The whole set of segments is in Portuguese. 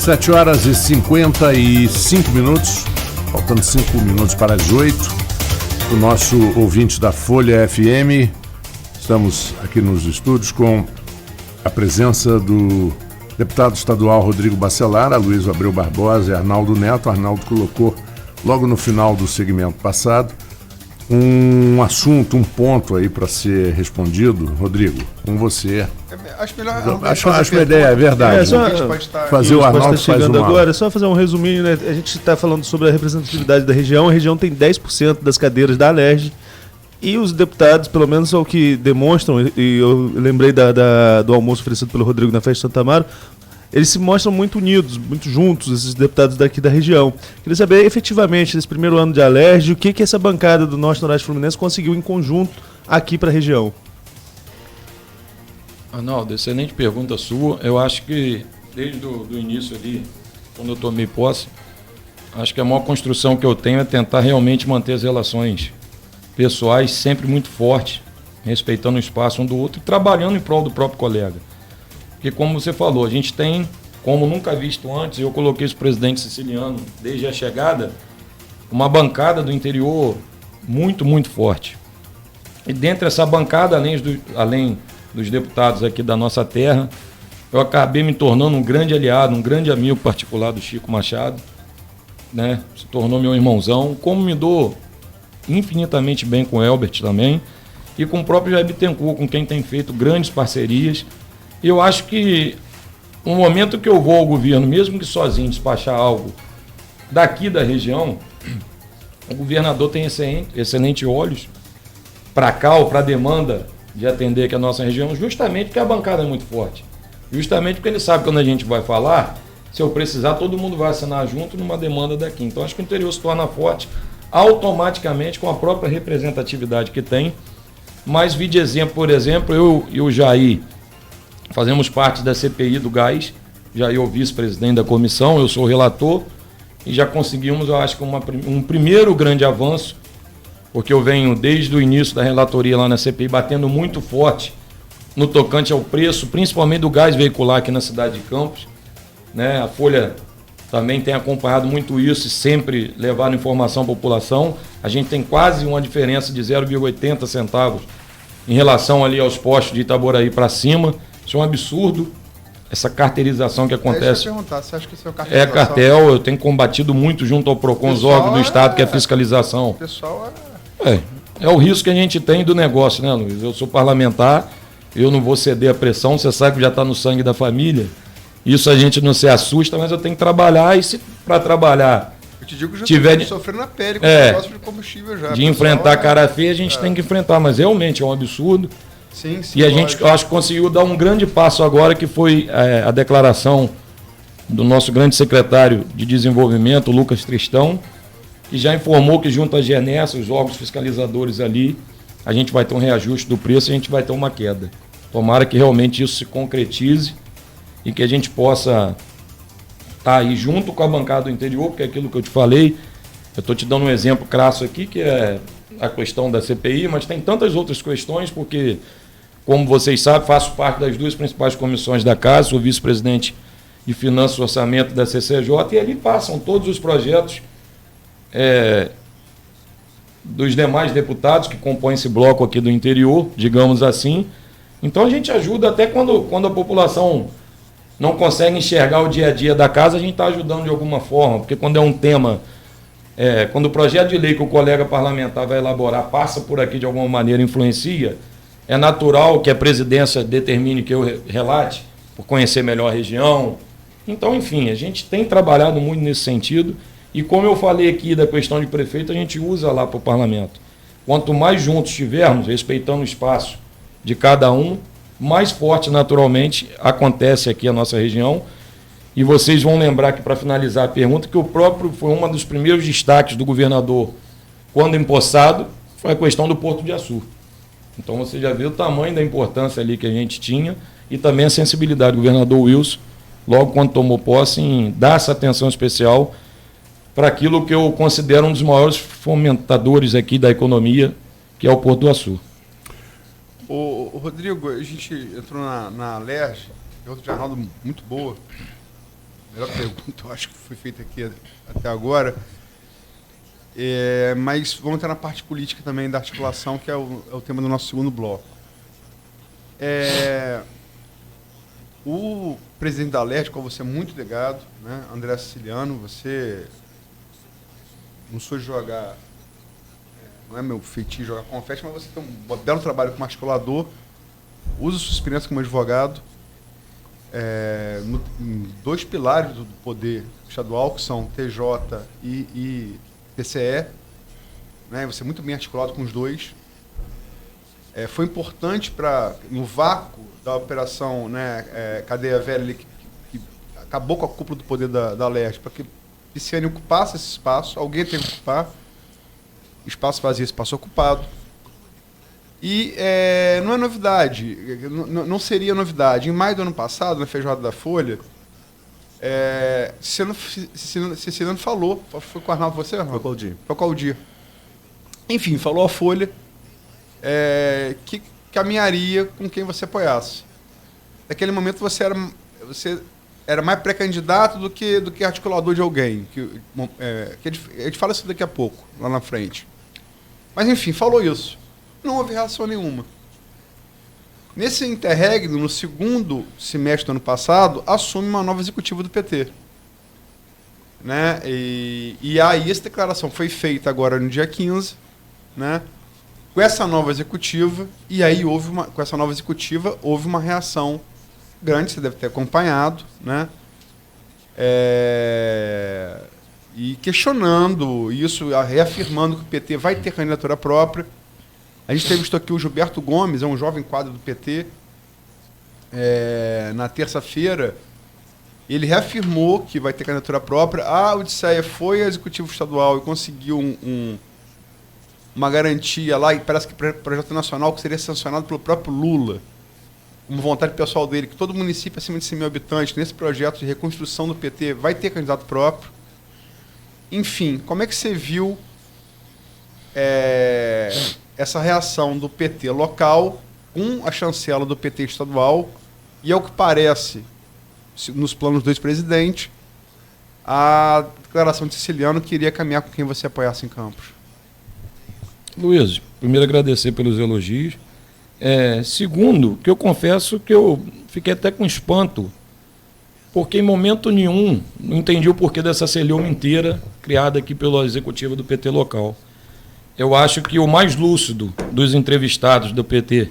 7h55, faltando 5 minutos para as 8. O nosso ouvinte da Folha FM, estamos aqui nos estúdios com a presença do deputado estadual Rodrigo Bacelar, Aloysio Abreu Barbosa e Arnaldo Neto. Arnaldo colocou logo no final do segmento passado um assunto, um ponto aí para ser respondido. Rodrigo, com você. Acho melhor. Acho uma ideia, é verdade. Fazer o Arnaldo faz uma... agora, só fazer um resuminho, né? A gente está falando sobre a representatividade da região. A região tem 10% das cadeiras da Alerj. E os deputados, pelo menos é o que demonstram, e eu lembrei do almoço oferecido pelo Rodrigo na festa de Santa Amaro, eles se mostram muito unidos, muito juntos, esses deputados daqui da região. Queria saber, efetivamente, nesse primeiro ano de Alerj, o que essa bancada do Norte Noroeste Fluminense conseguiu em conjunto aqui para a região. Arnaldo, excelente pergunta sua. Eu acho que, desde o início ali, quando eu tomei posse, acho que a maior construção que eu tenho é tentar realmente manter as relações pessoais sempre muito fortes, respeitando o espaço um do outro e trabalhando em prol do próprio colega. Porque, como você falou, a gente tem, como nunca visto antes, eu coloquei esse presidente siciliano desde a chegada, uma bancada do interior muito, muito forte. E dentro dessa bancada, além dos deputados aqui da nossa terra, eu acabei me tornando um grande aliado, um grande amigo particular do Chico Machado, né? Se tornou meu irmãozão, como me dou infinitamente bem com o Elbert também, e com o próprio Jair Bittencourt, com quem tem feito grandes parcerias. E eu acho que no momento que eu vou ao governo, mesmo que sozinho, despachar algo daqui da região, o governador tem excelente olhos para cá ou para a demanda de atender aqui a nossa região, justamente porque a bancada é muito forte. Justamente porque ele sabe que quando a gente vai falar, se eu precisar, todo mundo vai assinar junto numa demanda daqui. Então acho que o interior se torna forte automaticamente com a própria representatividade que tem. Mas vi de exemplo, por exemplo, eu e o Jair fazemos parte da CPI do gás, Jair é o vice-presidente da comissão, eu sou o relator, e já conseguimos, eu acho que um primeiro grande avanço, porque eu venho desde o início da relatoria lá na CPI batendo muito forte no tocante ao preço, principalmente do gás veicular aqui na cidade de Campos, né? A Folha também tem acompanhado muito isso e sempre levado informação à população. A gente tem quase uma diferença de 0,80 centavos em relação ali aos postos de Itaboraí para cima. Isso é um absurdo, essa carteirização que acontece. Você acha que isso é cartelização? É cartel, eu tenho combatido muito junto ao PROCON, os órgãos do Estado, que é a fiscalização. O pessoal é o risco que a gente tem do negócio, né, Luiz? Eu sou parlamentar, eu não vou ceder à pressão, você sabe que já está no sangue da família. Isso a gente não se assusta, mas eu tenho que trabalhar, e se para trabalhar eu te digo que já tiver sofrendo na pele com o negócio de combustível já. De enfrentar a cara feia, a gente tem que enfrentar, mas realmente é um absurdo. Sim, e a gente, eu acho que conseguiu dar um grande passo agora, que foi a declaração do nosso grande secretário de Desenvolvimento, Lucas Tristão, que já informou que junto à GENES, os órgãos fiscalizadores ali, a gente vai ter um reajuste do preço e a gente vai ter uma queda. Tomara que realmente isso se concretize e que a gente possa estar aí junto com a bancada do interior, porque é aquilo que eu te falei, eu estou te dando um exemplo crasso aqui, que é a questão da CPI, mas tem tantas outras questões, porque, como vocês sabem, faço parte das duas principais comissões da Casa, sou vice-presidente de Finanças e Orçamento da CCJ, e ali passam todos os projetos dos demais deputados que compõem esse bloco aqui do interior, digamos assim. Então a gente ajuda até quando a população não consegue enxergar o dia a dia da casa, a gente está ajudando de alguma forma, porque quando é um tema, quando o projeto de lei que o colega parlamentar vai elaborar passa por aqui de alguma maneira, influencia, é natural que a presidência determine que eu relate, por conhecer melhor a região. Então, enfim, a gente tem trabalhado muito nesse sentido, e como eu falei aqui da questão de prefeito, a gente usa lá para o parlamento. Quanto mais juntos estivermos, respeitando o espaço de cada um, mais forte naturalmente acontece aqui a nossa região. E vocês vão lembrar que, para finalizar a pergunta, que o próprio foi um dos primeiros destaques do governador quando empossado, foi a questão do Porto de Açu. Então você já viu o tamanho da importância ali que a gente tinha e também a sensibilidade do governador Wilson, logo quando tomou posse, em dar essa atenção especial para aquilo que eu considero um dos maiores fomentadores aqui da economia, que é o Porto do Açu. Rodrigo, a gente entrou na Alerj, pergunta de Arnaldo muito boa, melhor pergunta, eu acho que foi feita aqui até agora. Mas vamos entrar na parte política também da articulação, que é o tema do nosso segundo bloco. O presidente da Alerj, qual você é muito ligado, né? André Siciliano, você não sou jogar, não é meu feitio jogar confete, mas você tem um belo trabalho como articulador, usa sua experiência como advogado, em 2 pilares do poder estadual, que são TJ e TCE, né? Você é muito bem articulado com os dois. Foi importante no vácuo da operação, né, Cadeia Velha, que acabou com a cúpula do poder da Alerj, para que Pisciani ocupasse esse espaço, alguém tem que ocupar, espaço vazio, espaço ocupado. E não é novidade, não seria novidade. Em maio do ano passado, na feijoada da Folha, Ciciliano falou, foi com o Arnaldo, você, Arnaldo? Foi com o Aldir. Enfim, falou à Folha que caminharia com quem você apoiasse. Naquele momento você era mais pré-candidato do que articulador de alguém. A gente fala isso daqui a pouco, lá na frente. Mas, enfim, falou isso. Não houve reação nenhuma. Nesse interregno, no segundo semestre do ano passado, assume uma nova executiva do PT. Né? E aí essa declaração foi feita agora no dia 15, né? Com essa nova executiva, e aí com essa nova executiva houve uma reação grande, você deve ter acompanhado, né? E questionando isso, reafirmando que o PT vai ter candidatura própria. A gente teve visto aqui o Gilberto Gomes, é um jovem quadro do PT, na terça-feira, ele reafirmou que vai ter candidatura própria. A Odisseia foi ao Executivo Estadual e conseguiu uma garantia lá, e parece que projeto nacional que seria sancionado pelo próprio Lula, uma vontade pessoal dele, que todo município acima de 100 mil habitantes, nesse projeto de reconstrução do PT, vai ter candidato próprio. Enfim, como é que você viu essa reação do PT local com a chancela do PT estadual e, ao que parece, nos planos do ex-presidente, a declaração de Ciciliano que iria caminhar com quem você apoiasse em Campos? Luiz, primeiro agradecer pelos elogios. Segundo, que eu confesso que eu fiquei até com espanto, porque em momento nenhum não entendi o porquê dessa celeuma inteira criada aqui pela executiva do PT local. Eu acho que o mais lúcido dos entrevistados do PT,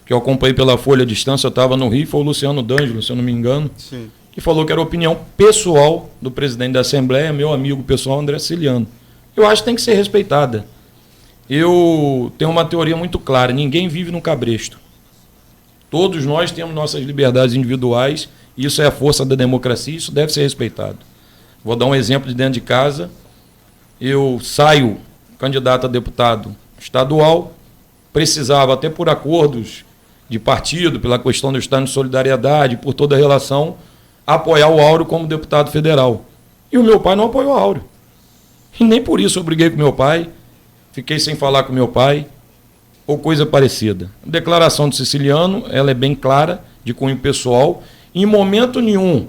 que eu acompanhei pela Folha à distância, eu estava no Rio, foi o Luciano D'Angelo, se eu não me engano, sim, que falou que era a opinião pessoal do presidente da Assembleia, meu amigo pessoal André Siciliano. Eu acho que tem que ser respeitada. Eu tenho uma teoria muito clara, ninguém vive no cabresto. Todos nós temos nossas liberdades individuais, isso é a força da democracia, isso deve ser respeitado. Vou dar um exemplo de dentro de casa. Eu saio candidato a deputado estadual, precisava, até por acordos de partido, pela questão do Estado de Solidariedade, por toda a relação, apoiar o Áureo como deputado federal. E o meu pai não apoiou o Áureo. E nem por isso eu briguei com meu pai, fiquei sem falar com meu pai, ou coisa parecida. A declaração do Siciliano, ela é bem clara, de cunho pessoal. Em momento nenhum,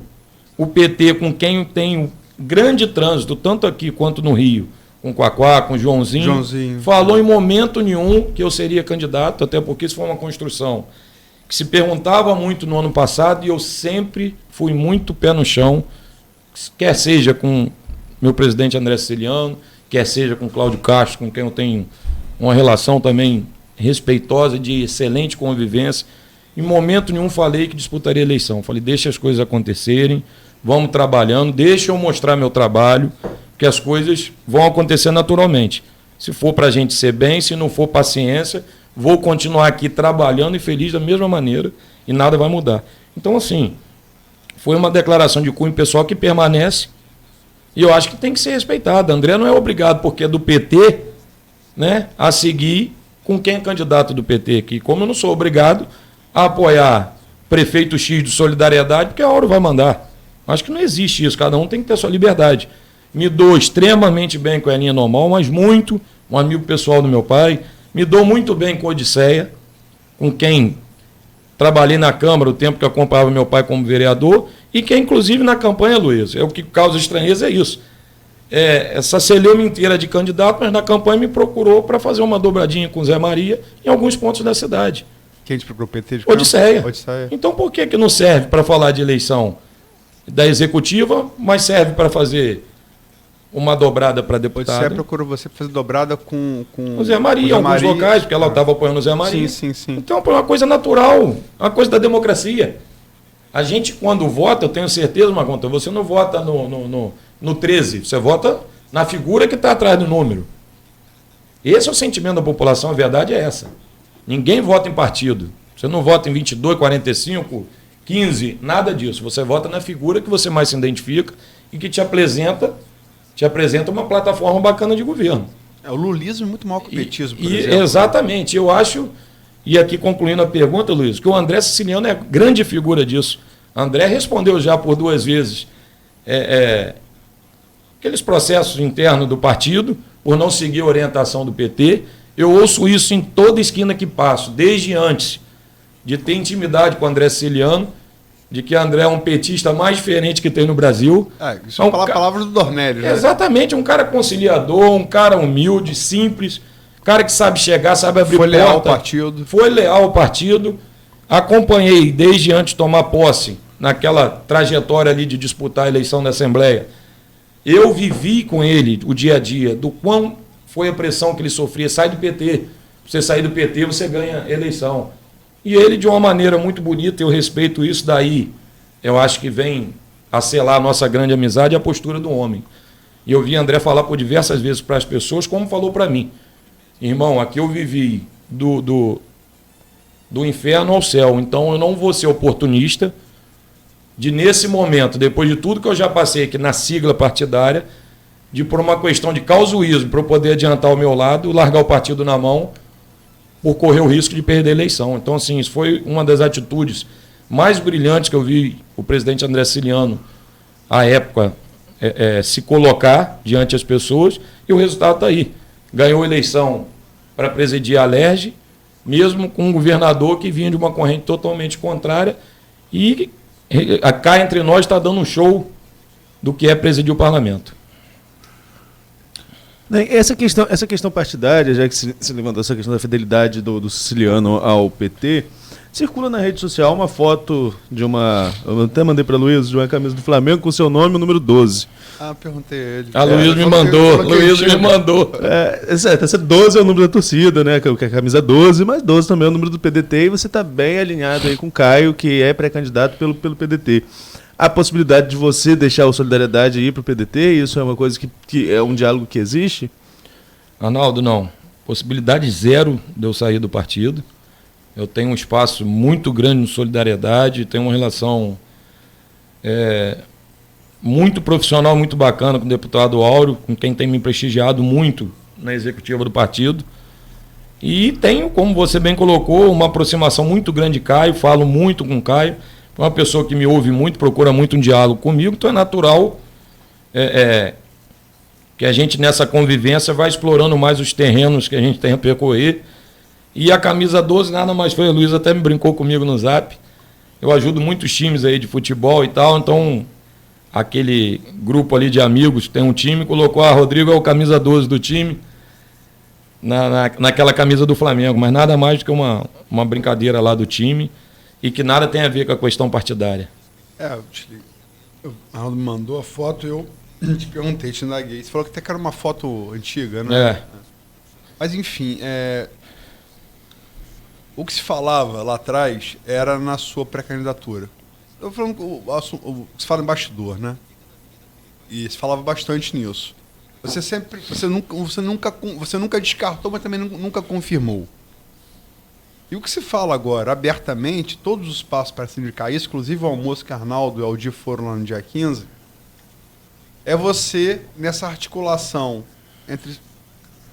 o PT, com quem tem grande trânsito, tanto aqui quanto no Rio, com o Quaquá, com o Joãozinho, falou em momento nenhum que eu seria candidato, até porque isso foi uma construção que se perguntava muito no ano passado e eu sempre fui muito pé no chão, quer seja com meu presidente André Siciliano, quer seja com Cláudio Castro, com quem eu tenho uma relação também respeitosa, de excelente convivência. Em momento nenhum falei que disputaria a eleição. Falei, deixa as coisas acontecerem, vamos trabalhando, deixa eu mostrar meu trabalho, que as coisas vão acontecer naturalmente. Se for para a gente ser bem, se não for, paciência, vou continuar aqui trabalhando e feliz da mesma maneira e nada vai mudar. Então, assim, foi uma declaração de cunho pessoal que permanece e eu acho que tem que ser respeitada. André não é obrigado, porque é do PT, né, a seguir com quem é candidato do PT aqui. Como eu não sou obrigado a apoiar prefeito X de Solidariedade, porque a hora vai mandar. Acho que não existe isso, cada um tem que ter sua liberdade. Me dou extremamente bem com a linha normal, mas muito, um amigo pessoal do meu pai, me dou muito bem com a Odisseia, com quem trabalhei na Câmara o tempo que acompanhava meu pai como vereador, e que, inclusive, na campanha, Luiz, o que causa estranheza é isso. Essa celeuma inteira de candidato, mas na campanha me procurou para fazer uma dobradinha com o Zé Maria em alguns pontos da cidade. Quem te procurou? PT? Odisseia. Então, por que não serve para falar de eleição da executiva, mas serve para fazer uma dobrada para deputado? Odisseia procurou você para fazer dobrada com o Zé Maria, em alguns locais, porque ela estava apoiando o Zé Maria. Sim. Então, é uma coisa natural, uma coisa da democracia. A gente, quando vota, eu tenho certeza, Marconta, você não vota no 13, você vota na figura que está atrás do número. Esse é o sentimento da população, a verdade é essa. Ninguém vota em partido. Você não vota em 22, 45, 15, nada disso. Você vota na figura que você mais se identifica e que te apresenta uma plataforma bacana de governo. O lulismo é muito maior que o petismo, por exemplo. Exatamente. Eu acho, e aqui concluindo a pergunta, Luiz, que o André Siciliano é grande figura disso. André respondeu já por 2 vezes aqueles processos internos do partido, por não seguir a orientação do PT. Eu ouço isso em toda esquina que passo, desde antes de ter intimidade com o André Siciliano, de que André é um petista mais diferente que tem no Brasil. Isso é palavras do Dornelles, né? Exatamente, um cara conciliador, um cara humilde, simples, cara que sabe chegar, sabe abrir porta. Foi leal ao partido. Foi leal ao partido. Acompanhei desde antes de tomar posse, naquela trajetória ali de disputar a eleição da Assembleia. Eu vivi com ele o dia a dia, do quão foi a pressão que ele sofria. Sai do PT. Você sair do PT, você ganha eleição. E ele, de uma maneira muito bonita, eu respeito isso, daí eu acho que vem a selar a nossa grande amizade e a postura do homem. E eu vi André falar por diversas vezes para as pessoas, como falou para mim. Irmão, aqui eu vivi do inferno ao céu, então eu não vou ser oportunista de, nesse momento, depois de tudo que eu já passei aqui na sigla partidária, de por uma questão de causuísmo, para eu poder adiantar ao meu lado, largar o partido na mão, por correr o risco de perder a eleição. Então, assim, isso foi uma das atitudes mais brilhantes que eu vi o presidente André Siciliano, à época, se colocar diante das pessoas, e o resultado está aí. Ganhou a eleição para presidir a Alerj, mesmo com um governador que vinha de uma corrente totalmente contrária, e cá entre nós está dando um show do que é presidir o parlamento. Essa questão partidária, já que se levantou essa questão da fidelidade do Siciliano ao PT, circula na rede social uma foto de uma... Eu até mandei para Luiz, de uma camisa do Flamengo com o seu nome, o número 12. Perguntei a ele. Luiz me mandou. Luiz me mandou. Essa 12 é o número da torcida, né? Que é a camisa 12, mas 12 também é o número do PDT, e você está bem alinhado aí com o Caio, que é pré-candidato pelo PDT. A possibilidade de você deixar o Solidariedade ir para o PDT, isso é uma coisa que é um diálogo que existe? Arnaldo, não. Possibilidade zero de eu sair do partido. Eu tenho um espaço muito grande no Solidariedade, tenho uma relação muito profissional, muito bacana com o deputado Áureo, com quem tem me prestigiado muito na executiva do partido. E tenho, como você bem colocou, uma aproximação muito grande de Caio, falo muito com o Caio. É uma pessoa que me ouve muito, procura muito um diálogo comigo, então é natural que a gente, nessa convivência, vai explorando mais os terrenos que a gente tem a percorrer. E a camisa 12 nada mais foi, a Luísa até me brincou comigo no Zap. Eu ajudo muitos times aí de futebol e tal, então aquele grupo ali de amigos tem um time, colocou Rodrigo é o camisa 12 do time, naquela camisa do Flamengo, mas nada mais do que uma brincadeira lá do time, e que nada tem a ver com a questão partidária. O Arnaldo me mandou a foto, eu te perguntei, te indaguei. Você falou que até que era uma foto antiga, né? Mas, enfim, o que se falava lá atrás era na sua pré-candidatura. Eu falando que se fala em bastidor, né? E se falava bastante nisso. Você nunca descartou, mas também nunca confirmou. E o que se fala agora, abertamente, todos os passos para se indicar isso, inclusive o almoço que Arnaldo e Aldir foram lá no dia 15, é você, nessa articulação entre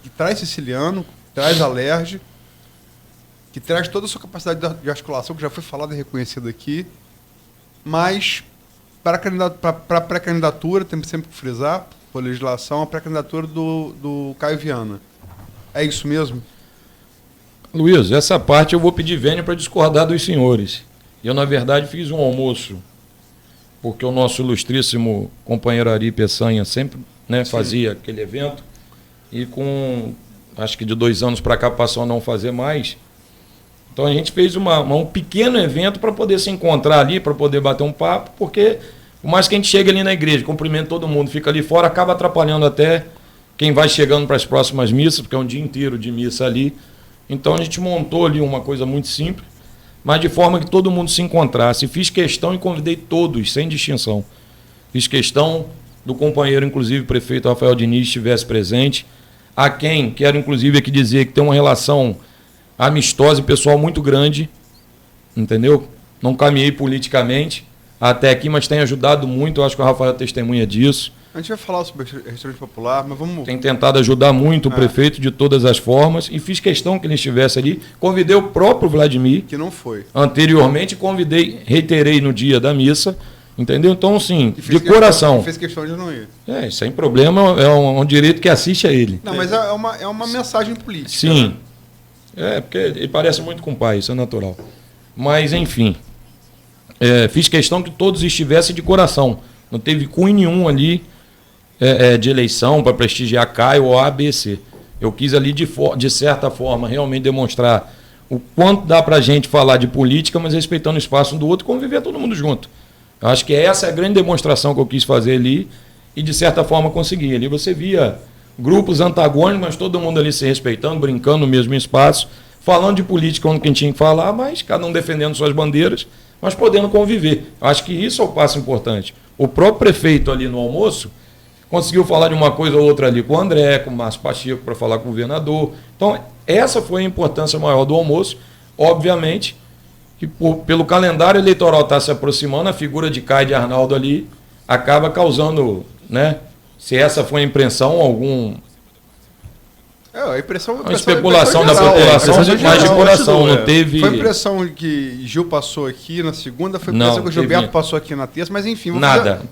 que traz Siciliano, traz Alerj, que traz toda a sua capacidade de articulação, que já foi falada e reconhecida aqui, mas para a pré-candidatura, temos sempre que frisar, por legislação, a pré-candidatura do Caio Viana. É isso mesmo? Luiz, essa parte eu vou pedir vênia para discordar dos senhores. Eu, na verdade, fiz um almoço porque o nosso ilustríssimo companheiro Ari Peçanha sempre, né, fazia aquele evento, e acho que de 2 anos para cá passou a não fazer mais. Então a gente fez um pequeno evento para poder se encontrar ali, para poder bater um papo, porque por mais que a gente chegue ali na igreja, cumprimenta todo mundo, fica ali fora, acaba atrapalhando até quem vai chegando para as próximas missas, porque é um dia inteiro de missa ali. Então a gente montou ali uma coisa muito simples, mas de forma que todo mundo se encontrasse. Fiz questão e convidei todos, sem distinção. Fiz questão do companheiro, inclusive, prefeito Rafael Diniz, estivesse presente, a quem quero, inclusive, aqui dizer que tem uma relação amistosa e pessoal muito grande, entendeu? Não caminhei politicamente até aqui, mas tem ajudado muito, eu acho que o Rafael é testemunha disso. A gente vai falar sobre restaurante popular, mas vamos... Tem tentado ajudar muito o prefeito de todas as formas e fiz questão que ele estivesse ali. Convidei o próprio Vladimir. Que não foi. Anteriormente, reiterei no dia da missa, entendeu? Então, sim, de coração. Fez questão de não ir. Sem problema, é um direito que assiste a ele. Não, mas é uma mensagem política. Sim. Né? Porque ele parece muito com o pai, isso é natural. Mas, enfim, fiz questão que todos estivessem de coração. Não teve cunho nenhum ali de eleição para prestigiar Caio ou A, B, C. Eu quis ali, de certa forma, realmente demonstrar o quanto dá para a gente falar de política, mas respeitando o espaço um do outro e conviver todo mundo junto. Eu acho que essa é a grande demonstração que eu quis fazer ali e, de certa forma, consegui. Ali você via grupos antagônicos, mas todo mundo ali se respeitando, brincando no mesmo espaço, falando de política onde quem tinha que falar, mas cada um defendendo suas bandeiras, mas podendo conviver. Eu acho que isso é o passo importante. O próprio prefeito ali no almoço conseguiu falar de uma coisa ou outra ali com o André, com o Márcio Pacheco, para falar com o governador. Então, essa foi a importância maior do almoço. Obviamente que pelo calendário eleitoral estar se aproximando, a figura de Caio e de Arnaldo ali acaba causando, né? Se essa foi a impressão, a impressão uma especulação da população, mas de coração, não teve... Foi a impressão que Gil passou aqui na segunda, foi a impressão que o Gilberto passou aqui na terça, mas enfim...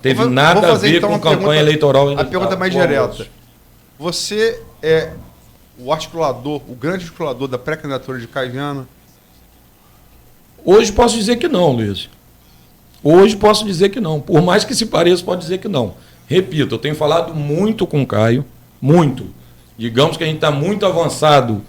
Teve nada a ver com campanha eleitoral. A pergunta mais direta. Você é o articulador, o grande articulador da pré-candidatura de Caio Viana? Hoje posso dizer que não, Luiz. Hoje posso dizer que não. Por mais que se pareça, pode dizer que não. Repito, eu tenho falado muito com o Caio, muito. Digamos que a gente está muito avançado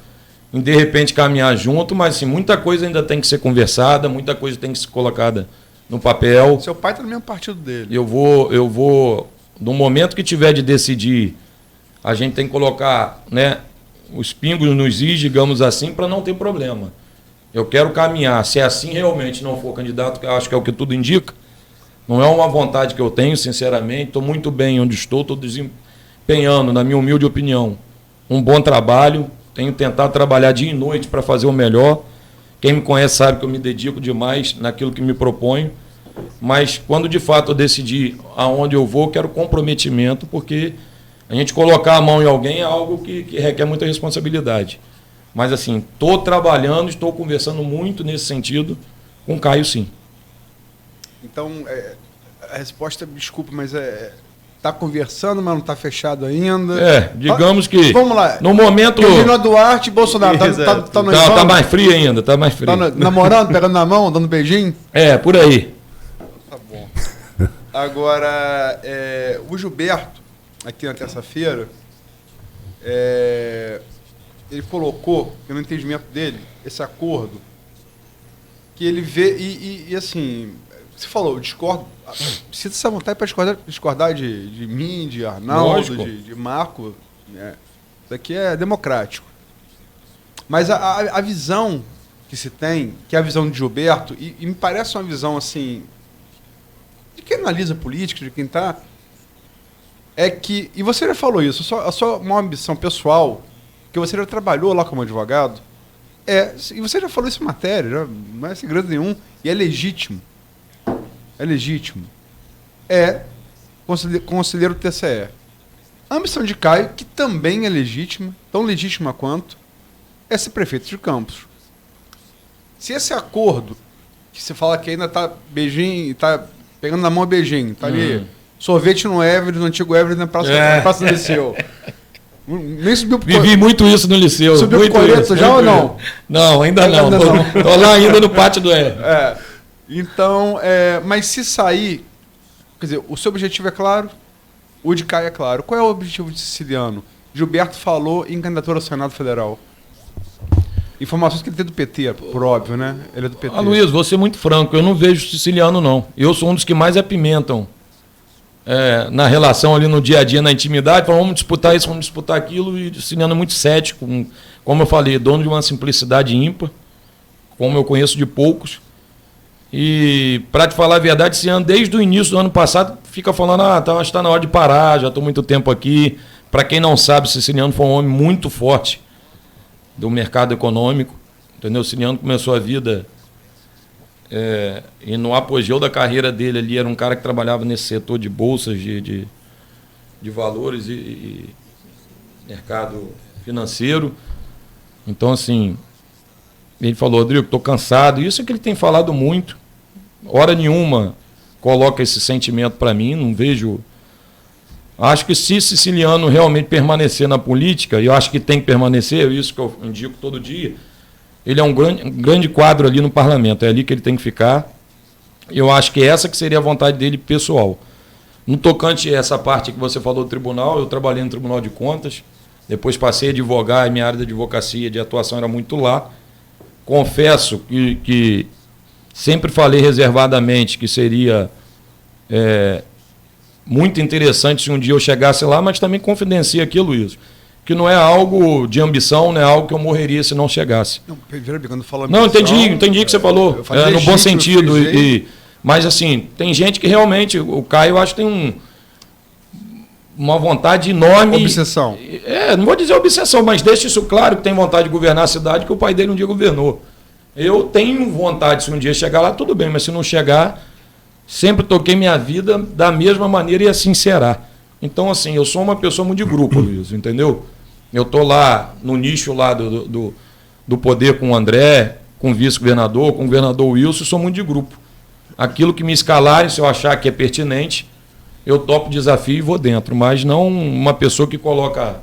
em, de repente, caminhar junto, mas assim, muita coisa ainda tem que ser conversada, muita coisa tem que ser colocada no papel. Seu pai está no mesmo partido dele. Eu vou, no momento que tiver de decidir, a gente tem que colocar, né, os pingos nos is, digamos assim, para não ter problema. Eu quero caminhar. Se assim realmente não for candidato, que eu acho que é o que tudo indica, não é uma vontade que eu tenho, sinceramente. Estou muito bem onde estou desempenhando, na minha humilde opinião, um bom trabalho. Tenho tentado trabalhar dia e noite para fazer o melhor. Quem me conhece sabe que eu me dedico demais naquilo que me proponho. Mas quando de fato eu decidir aonde eu vou, quero comprometimento, porque a gente colocar a mão em alguém é algo que requer muita responsabilidade. Mas assim, estou trabalhando, estou conversando muito nesse sentido com o Caio, sim. Então, a resposta, desculpa, mas está conversando, mas não está fechado ainda. Digamos que... Vamos lá. No momento... Regina Duarte e Bolsonaro, tá mais frio ainda, tá mais frio. Tá namorando, pegando na mão, dando beijinho? Por aí. Tá bom. Agora, o Gilberto, aqui na terça-feira, ele colocou, no entendimento dele, esse acordo, que ele vê, e assim, você falou, eu discordo, sinta essa vontade para discordar de mim, de Arnaldo, de Marco, né? Isso aqui é democrático. Mas a visão que se tem, que é a visão de Gilberto, e me parece uma visão, assim, de quem analisa política, de quem está, é que, e você já falou isso, a sua uma ambição pessoal, que você já trabalhou lá como advogado, e você já falou isso em matéria, não é segredo nenhum, e é legítimo. É legítimo. Conselheiro TCE. A ambição de Caio, que também é legítima, tão legítima quanto, é ser prefeito de Campos. Se esse acordo, que você fala que ainda está beijinho, está pegando na mão beijinho, está ali, sorvete no Everett, no antigo Everett, na Praça do Liceu. Nem subiu pro Vivi muito isso no Liceu. Subiu pro Coreto já ou não? Não, ainda não. Tô lá ainda no pátio do Então, mas se sair Quer dizer, o seu objetivo é claro, o de Caio é claro. Qual é o objetivo de Siciliano? Gilberto falou em candidatura ao Senado Federal. Informações que ele tem do PT, por óbvio, né? Ele é do PT. Luiz, vou ser muito franco, eu não vejo Siciliano, não. Eu sou um dos que mais apimentam na relação ali no dia a dia, na intimidade, falam, vamos disputar isso, vamos disputar aquilo, e o Siciliano é muito cético, como eu falei, dono de uma simplicidade ímpar, como eu conheço de poucos. E, para te falar a verdade, Siciliano, desde o início do ano passado, fica falando, acho que está na hora de parar, já estou muito tempo aqui. Para quem não sabe, Siciliano foi um homem muito forte do mercado econômico, entendeu? O Siciliano começou a vida e no apogeu da carreira dele ali era um cara que trabalhava nesse setor de bolsas, de valores e mercado financeiro. Então, assim, ele falou, Rodrigo, estou cansado. Isso é que ele tem falado muito. Hora nenhuma coloca esse sentimento para mim, não vejo... Acho que se Siciliano realmente permanecer na política, e eu acho que tem que permanecer, é isso que eu indico todo dia, ele é um grande quadro ali no parlamento, é ali que ele tem que ficar. Eu acho que essa que seria a vontade dele pessoal. No tocante a essa parte que você falou do tribunal, eu trabalhei no Tribunal de Contas, depois passei a advogar, e minha área de advocacia, de atuação era muito lá. Confesso que sempre falei reservadamente que seria muito interessante se um dia eu chegasse lá, mas também confidenciei aqui, Luiz, que não é algo de ambição, não é algo que eu morreria se não chegasse. Não, quando fala não, entendi o que você falou, no bom sentido. Mas assim, tem gente que realmente, o Caio, eu acho que tem uma vontade enorme. Obsessão. Não vou dizer obsessão, mas deixa isso claro, que tem vontade de governar a cidade, que o pai dele um dia governou. Eu tenho vontade, se um dia chegar lá, tudo bem, mas se não chegar, sempre toquei minha vida da mesma maneira e assim será. Então, assim, eu sou uma pessoa muito de grupo, Luiz, entendeu? Eu estou lá no nicho lá do poder com o André, com o vice-governador, com o governador Wilson, sou muito de grupo. Aquilo que me escalarem, se eu achar que é pertinente, eu topo o desafio e vou dentro, mas não uma pessoa que coloca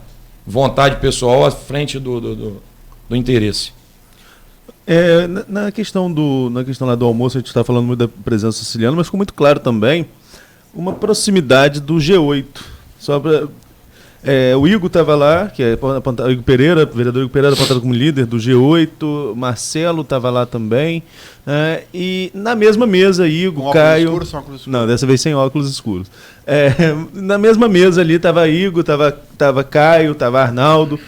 vontade pessoal à frente do interesse. Na questão lá do almoço, a gente está falando muito da presença siciliana, mas ficou muito claro também uma proximidade do G8. O Igor estava lá, que é o Igor Pereira, vereador Igor Pereira, apontado como líder do G8, Marcelo estava lá também, e na mesma mesa, Igor, com Caio... Óculos escuros, óculos escuros? Não, dessa vez sem óculos escuros. Na mesma mesa ali estava Igor, estava Caio, estava Arnaldo.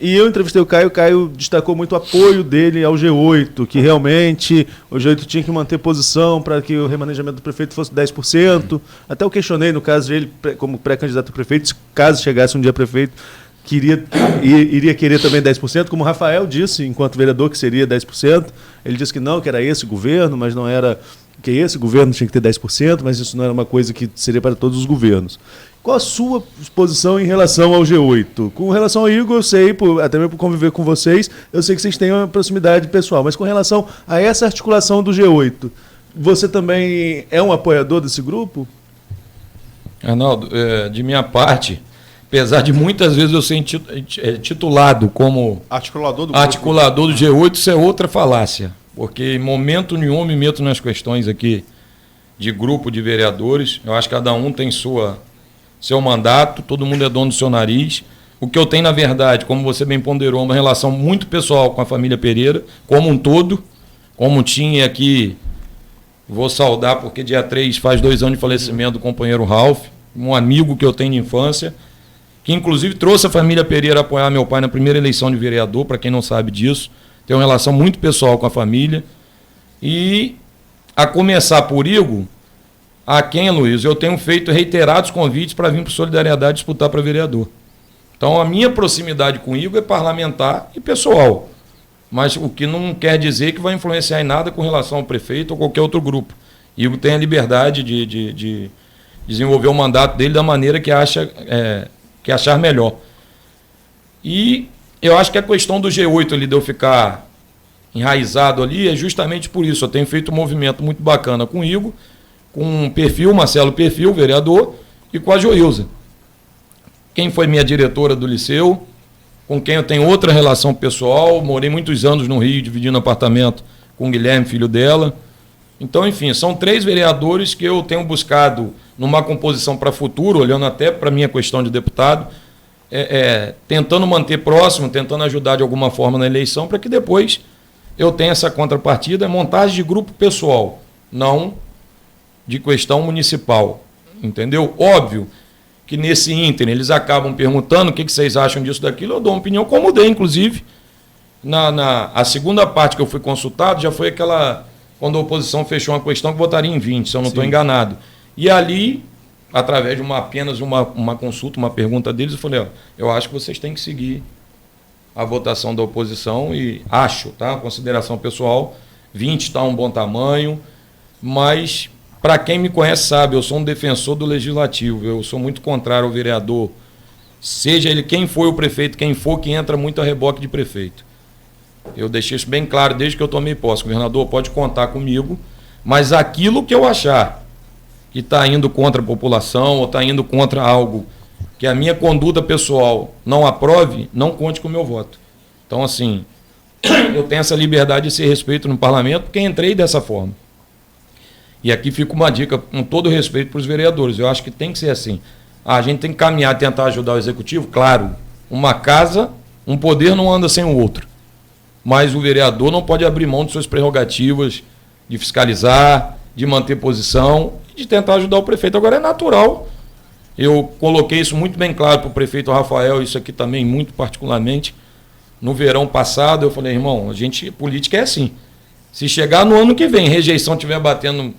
E eu entrevistei o Caio destacou muito o apoio dele ao G8, que realmente o G8 tinha que manter posição para que o remanejamento do prefeito fosse 10%. Até eu questionei, no caso dele, como pré-candidato a prefeito, se caso chegasse um dia prefeito, iria querer também 10%, como o Rafael disse, enquanto vereador, que seria 10%. Ele disse que não, que era esse governo, mas não era... que esse governo tinha que ter 10%, mas isso não era uma coisa que seria para todos os governos. Qual a sua posição em relação ao G8? Com relação ao Igor, eu sei, até mesmo por conviver com vocês, eu sei que vocês têm uma proximidade pessoal, mas com relação a essa articulação do G8, você também é um apoiador desse grupo? Arnaldo, de minha parte, apesar de muitas vezes eu ser titulado como articulador do G8, isso é outra falácia, porque em momento nenhum me meto nas questões aqui de grupo de vereadores. Eu acho que cada um tem seu mandato, todo mundo é dono do seu nariz. O que eu tenho, na verdade, como você bem ponderou, uma relação muito pessoal com a família Pereira, como um todo, como tinha aqui, vou saudar, porque dia 3 faz 2 anos de falecimento do companheiro Ralph, um amigo que eu tenho de infância, que inclusive trouxe a família Pereira a apoiar meu pai na primeira eleição de vereador, para quem não sabe disso. Tenho uma relação muito pessoal com a família. E, a começar por Igor, a quem, Luiz, eu tenho feito reiterados convites para vir para Solidariedade disputar para vereador. Então, a minha proximidade com o Igor é parlamentar e pessoal. Mas o que não quer dizer que vai influenciar em nada com relação ao prefeito ou qualquer outro grupo. Igor tem a liberdade de desenvolver o mandato dele da maneira que achar melhor. E eu acho que a questão do G8 ali, de eu ficar enraizado ali, é justamente por isso. Eu tenho feito um movimento muito bacana com o Igor, com o Perfil, Marcelo Perfil, vereador, e com a Joilza. Quem foi minha diretora do Liceu, com quem eu tenho outra relação pessoal, morei muitos anos no Rio, dividindo apartamento com o Guilherme, filho dela. Então, enfim, são 3 vereadores que eu tenho buscado numa composição para futuro, olhando até para a minha questão de deputado, tentando manter próximo, tentando ajudar de alguma forma na eleição, para que depois eu tenha essa contrapartida, montagem de grupo pessoal, não de questão municipal, entendeu? Óbvio que nesse ínterim eles acabam perguntando o que vocês acham disso, daquilo, eu dou uma opinião, como dei, inclusive, a segunda parte que eu fui consultado, já foi aquela, quando a oposição fechou uma questão que votaria em 20, se eu não estou enganado. E ali, através de apenas uma consulta, uma pergunta deles, eu falei, eu acho que vocês têm que seguir a votação da oposição e acho, tá? Consideração pessoal, 20 está um bom tamanho, mas para quem me conhece sabe, eu sou um defensor do legislativo, eu sou muito contrário ao vereador, seja ele quem foi o prefeito, quem for, que entra muito a reboque de prefeito. Eu deixei isso bem claro desde que eu tomei posse. Governador, pode contar comigo, mas aquilo que eu achar que está indo contra a população ou está indo contra algo que a minha conduta pessoal não aprove, não conte com o meu voto. Então, assim, eu tenho essa liberdade e esse respeito no parlamento porque entrei dessa forma. E aqui fica uma dica, com todo respeito para os vereadores, eu acho que tem que ser assim. A gente tem que caminhar, tentar ajudar o executivo, claro, uma casa, um poder não anda sem o outro. Mas o vereador não pode abrir mão de suas prerrogativas de fiscalizar, de manter posição e de tentar ajudar o prefeito. Agora é natural, eu coloquei isso muito bem claro para o prefeito Rafael, isso aqui também muito particularmente, no verão passado, eu falei, irmão, política é assim, se chegar no ano que vem, rejeição estiver batendo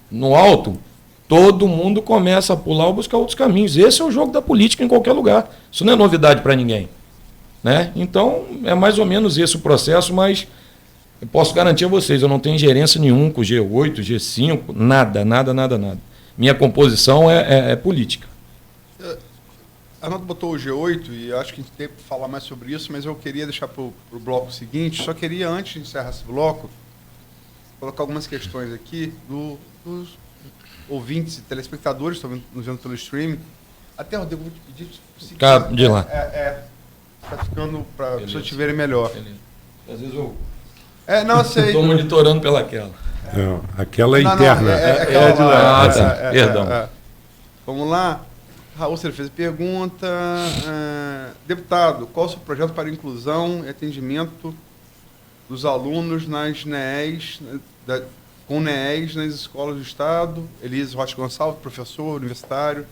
no alto, todo mundo começa a pular ou buscar outros caminhos. Esse é o jogo da política em qualquer lugar, isso não é novidade para ninguém. Né? Então, é mais ou menos esse o processo, mas eu posso garantir a vocês, eu não tenho ingerência nenhuma com G8, G5, nada. Minha composição é política. Arnaldo botou o G8 e acho que a gente tem que falar mais sobre isso, mas eu queria deixar para o bloco seguinte, só queria, antes de encerrar esse bloco, colocar algumas questões aqui dos ouvintes e telespectadores que estão nos vendo pelo streaming. Até, Rodrigo, vou te pedir... De lá. Tá ficando para as pessoas te verem melhor. Beleza. Às vezes eu sei. Estou monitorando pelaquela. Aquela é interna. Aquela de lá. Perdão. Vamos lá. Raul, você fez a pergunta. Deputado, qual o seu projeto para inclusão e atendimento dos alunos nas NEEs, com NEEs nas escolas do Estado? Elise Rocha Gonçalves, professor universitário.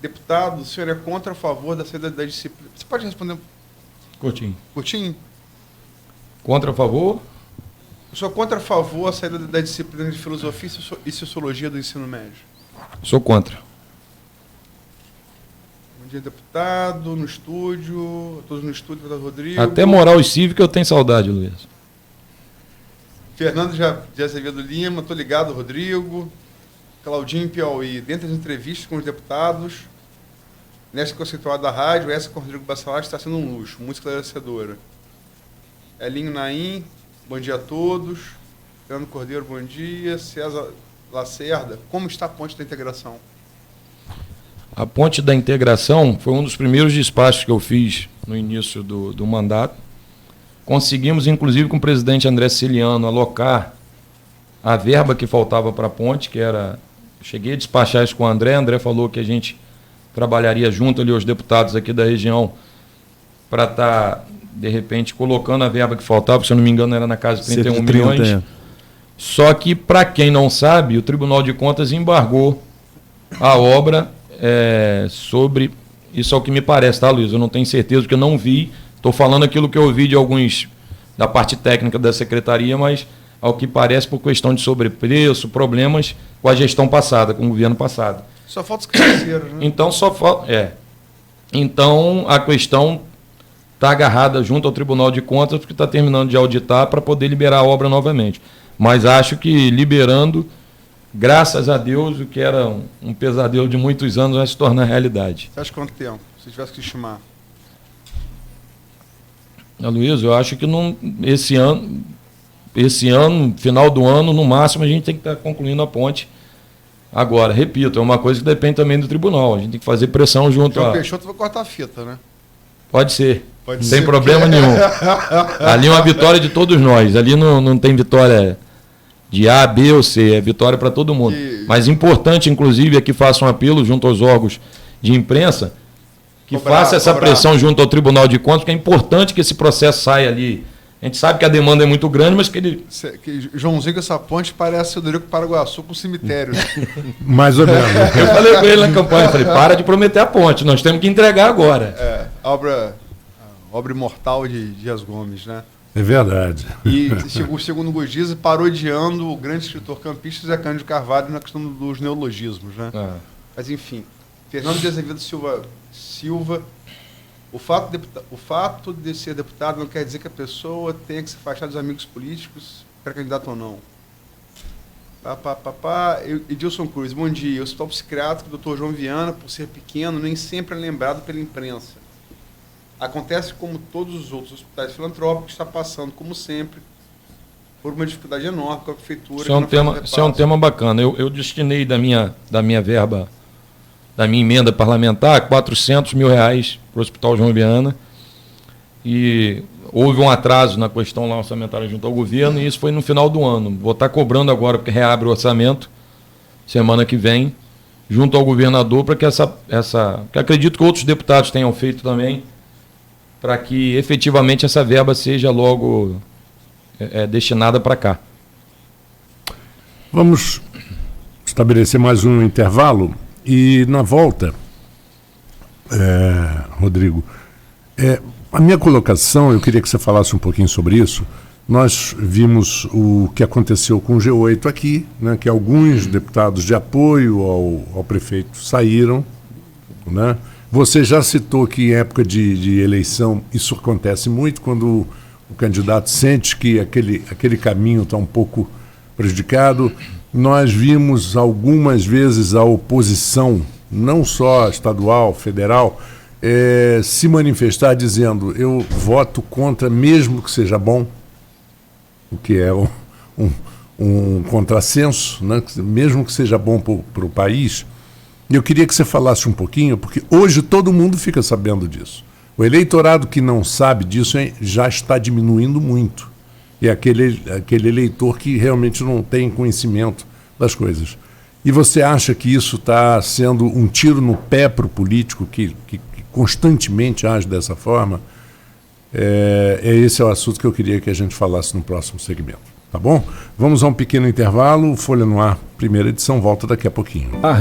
Deputado, o senhor é contra ou a favor da saída da disciplina? Você pode responder? Curtinho. Curtinho? Contra ou a favor? O senhor é contra ou a favor da saída da disciplina de filosofia e sociologia do ensino médio? Sou contra. Bom dia, deputado, no estúdio, todos no estúdio, deputado Rodrigo. Até moral e cívica eu tenho saudade, Luiz. Fernando de Azevedo Lima, estou ligado, Rodrigo. Claudinho Piauí, dentre as entrevistas com os deputados, nesta conceituada da rádio, essa com o Rodrigo Bacelar está sendo um luxo, muito esclarecedora. Elinho Naim, bom dia a todos. Fernando Cordeiro, bom dia. César Lacerda, como está a ponte da integração? A ponte da integração foi um dos primeiros despachos que eu fiz no início do mandato. Conseguimos, inclusive, com o presidente André Ciliano, alocar a verba que faltava para a ponte, que era... Cheguei a despachar isso com o André falou que a gente trabalharia junto ali, os deputados aqui da região, para estar, de repente, colocando a verba que faltava, se eu não me engano era na casa de 31 milhões. Só que, para quem não sabe, o Tribunal de Contas embargou a obra sobre... Isso é o que me parece, tá, Luiz? Eu não tenho certeza, porque eu não vi. Estou falando aquilo que eu ouvi de alguns da parte técnica da secretaria, mas... ao que parece por questão de sobrepreço, problemas com a gestão passada, com o governo passado. Só falta esclarecer, né? Então, Então, a questão está agarrada junto ao Tribunal de Contas, porque está terminando de auditar para poder liberar a obra novamente. Mas acho que liberando, graças a Deus, o que era um pesadelo de muitos anos vai se tornar realidade. Você acha quanto tempo, se tivesse que estimar? Luiz, eu acho que esse ano, final do ano, no máximo, a gente tem que estar concluindo a ponte. Agora, repito, é uma coisa que depende também do tribunal. A gente tem que fazer pressão junto João Peixoto vai cortar a fita, né? Pode ser. Sem problema nenhum. Ali é uma vitória de todos nós. Ali não tem vitória de A, B ou C, é vitória para todo mundo. Mas importante, inclusive, é que faça um apelo junto aos órgãos de imprensa, que faça essa pressão junto ao Tribunal de Contas, porque é importante que esse processo saia ali. A gente sabe que a demanda é muito grande, mas que ele... Joãozinho, essa ponte parece o Dorico Paraguaçu com o cemitério. Mais ou menos. Eu falei com ele na campanha, falei, para de prometer a ponte, nós temos que entregar agora. Obra imortal de Dias Gomes, né? É verdade. E segundo Gugiz, parodiando o grande escritor campista Zé Cândido Carvalho na questão dos neologismos, né? Mas enfim, Fernando de Azevedo Silva, o fato de ser deputado não quer dizer que a pessoa tenha que se afastar dos amigos políticos, pré-candidato ou não. Edilson Cruz, bom dia. O Hospital Psiquiátrico Dr. João Viana, por ser pequeno, nem sempre é lembrado pela imprensa. Acontece como todos os outros hospitais filantrópicos, está passando, como sempre, por uma dificuldade enorme com a prefeitura. Isso é um tema bacana. Eu destinei da minha verba, da minha emenda parlamentar, R$400 mil para o Hospital João Viana. E houve um atraso na questão lá orçamentária junto ao governo, e isso foi no final do ano. Vou estar cobrando agora, porque reabre o orçamento, semana que vem, junto ao governador, para que que acredito que outros deputados tenham feito também, para que efetivamente essa verba seja logo destinada para cá. Vamos estabelecer mais um intervalo e na volta, Rodrigo, a minha colocação, eu queria que você falasse um pouquinho sobre isso. Nós vimos o que aconteceu com o G8 aqui, né, que alguns deputados de apoio ao prefeito saíram, né? Você já citou que em época de eleição isso acontece muito, quando o candidato sente que aquele caminho está um pouco prejudicado. Nós vimos algumas vezes a oposição, não só estadual, federal, se manifestar dizendo: eu voto contra, mesmo que seja bom, o que é um contrassenso, né? Mesmo que seja bom para o país. Eu queria que você falasse um pouquinho, porque hoje todo mundo fica sabendo disso. O eleitorado que não sabe disso já está diminuindo muito. E é aquele eleitor que realmente não tem conhecimento das coisas. E você acha que isso está sendo um tiro no pé para o político que constantemente age dessa forma? Esse é o assunto que eu queria que a gente falasse no próximo segmento. Tá bom? Vamos a um pequeno intervalo. Folha no Ar, primeira edição, volta daqui a pouquinho.